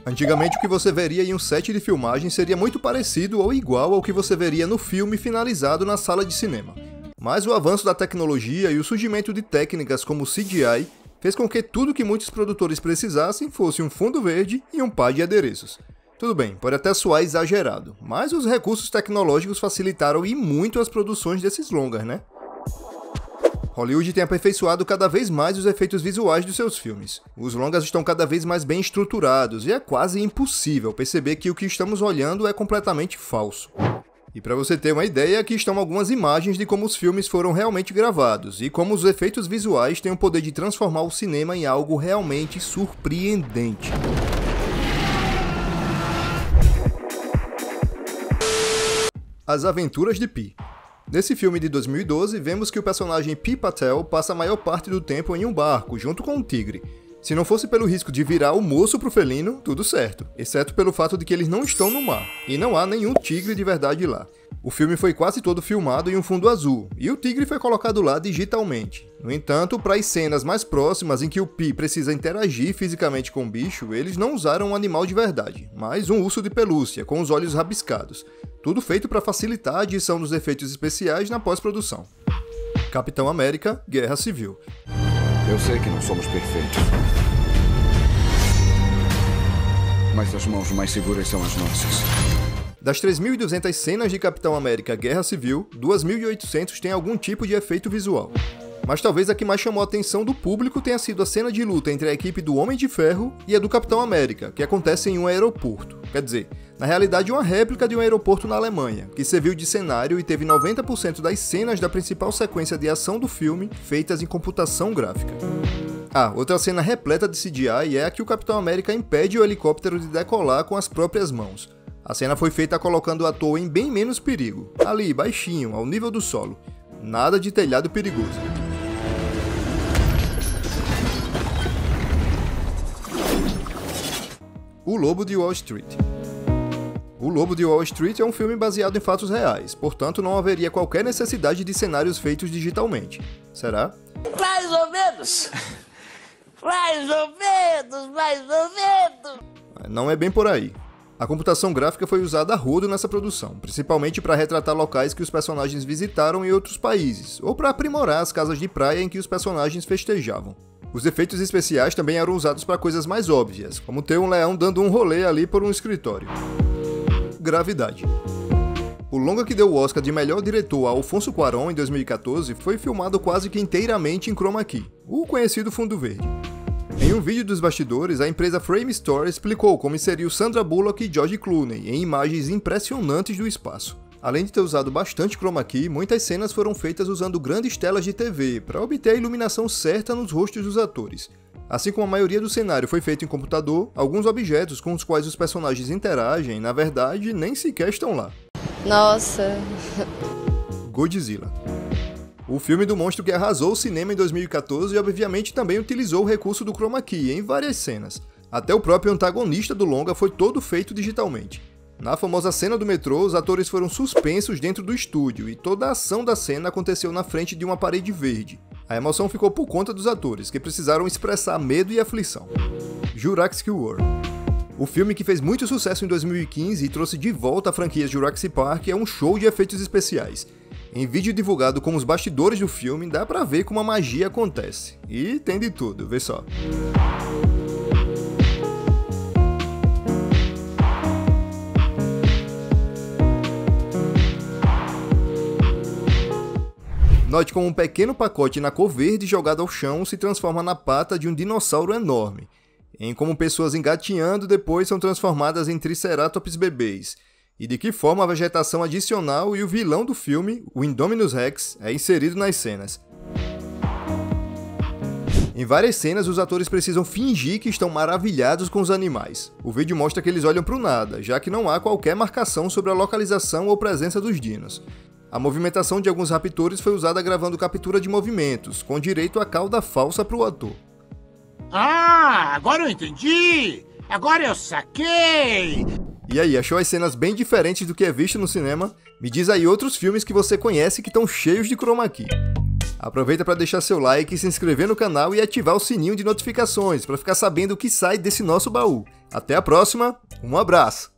Antigamente o que você veria em um set de filmagem seria muito parecido ou igual ao que você veria no filme finalizado na sala de cinema. Mas o avanço da tecnologia e o surgimento de técnicas como o CGI fez com que tudo que muitos produtores precisassem fosse um fundo verde e um par de adereços. Tudo bem, pode até soar exagerado, mas os recursos tecnológicos facilitaram e muito as produções desses longas, né? Hollywood tem aperfeiçoado cada vez mais os efeitos visuais dos seus filmes. Os longas estão cada vez mais bem estruturados e é quase impossível perceber que o que estamos olhando é completamente falso. E para você ter uma ideia, aqui estão algumas imagens de como os filmes foram realmente gravados e como os efeitos visuais têm o poder de transformar o cinema em algo realmente surpreendente. As Aventuras de Pi. Nesse filme de 2012, vemos que o personagem Pi Patel passa a maior parte do tempo em um barco, junto com um tigre. Se não fosse pelo risco de virar o moço pro felino, tudo certo, exceto pelo fato de que eles não estão no mar, e não há nenhum tigre de verdade lá. O filme foi quase todo filmado em um fundo azul, e o tigre foi colocado lá digitalmente. No entanto, para as cenas mais próximas em que o Pi precisa interagir fisicamente com o bicho, eles não usaram um animal de verdade, mas um urso de pelúcia, com os olhos rabiscados. Tudo feito para facilitar a adição dos efeitos especiais na pós-produção. Capitão América, Guerra Civil. Eu sei que não somos perfeitos, mas as mãos mais seguras são as nossas. Das 3.200 cenas de Capitão América Guerra Civil, 2.800 têm algum tipo de efeito visual. Mas talvez a que mais chamou a atenção do público tenha sido a cena de luta entre a equipe do Homem de Ferro e a do Capitão América, que acontece em um aeroporto. Quer dizer, na realidade uma réplica de um aeroporto na Alemanha, que serviu de cenário e teve 90% das cenas da principal sequência de ação do filme feitas em computação gráfica. Outra cena repleta de CGI é a que o Capitão América impede o helicóptero de decolar com as próprias mãos. A cena foi feita colocando o ator em bem menos perigo, ali, baixinho, ao nível do solo. Nada de telhado perigoso. O Lobo de Wall Street. O Lobo de Wall Street é um filme baseado em fatos reais, portanto não haveria qualquer necessidade de cenários feitos digitalmente. Será? Mais ou menos! Mais ou menos! Mais ou menos! Não é bem por aí. A computação gráfica foi usada a rodo nessa produção, principalmente para retratar locais que os personagens visitaram em outros países, ou para aprimorar as casas de praia em que os personagens festejavam. Os efeitos especiais também eram usados para coisas mais óbvias, como ter um leão dando um rolê ali por um escritório. Gravidade. O longa que deu o Oscar de melhor diretor a Alfonso Cuarón em 2014 foi filmado quase que inteiramente em chroma key, o conhecido fundo verde. Em um vídeo dos bastidores, a empresa Frame Store explicou como inseriu Sandra Bullock e George Clooney em imagens impressionantes do espaço. Além de ter usado bastante chroma key, muitas cenas foram feitas usando grandes telas de TV para obter a iluminação certa nos rostos dos atores. Assim como a maioria do cenário foi feito em computador, alguns objetos com os quais os personagens interagem, na verdade, nem sequer estão lá. Nossa! Godzilla. O filme do monstro que arrasou o cinema em 2014 obviamente também utilizou o recurso do chroma key em várias cenas. Até o próprio antagonista do longa foi todo feito digitalmente. Na famosa cena do metrô, os atores foram suspensos dentro do estúdio e toda a ação da cena aconteceu na frente de uma parede verde. A emoção ficou por conta dos atores, que precisaram expressar medo e aflição. Jurassic World. O filme que fez muito sucesso em 2015 e trouxe de volta a franquia Jurassic Park é um show de efeitos especiais. Em vídeo divulgado com os bastidores do filme, dá pra ver como a magia acontece. E tem de tudo, vê só. Note como um pequeno pacote na cor verde jogado ao chão se transforma na pata de um dinossauro enorme, em como pessoas engatinhando depois são transformadas em triceratops bebês, e de que forma a vegetação adicional e o vilão do filme, o Indominus Rex, é inserido nas cenas. Em várias cenas, os atores precisam fingir que estão maravilhados com os animais. O vídeo mostra que eles olham para o nada, já que não há qualquer marcação sobre a localização ou presença dos dinos. A movimentação de alguns raptores foi usada gravando captura de movimentos, com direito a cauda falsa para o ator. Agora eu entendi! Agora eu saquei! E aí, achou as cenas bem diferentes do que é visto no cinema? Me diz aí outros filmes que você conhece que estão cheios de chroma key. Aproveita para deixar seu like, se inscrever no canal e ativar o sininho de notificações para ficar sabendo o que sai desse nosso baú. Até a próxima, um abraço!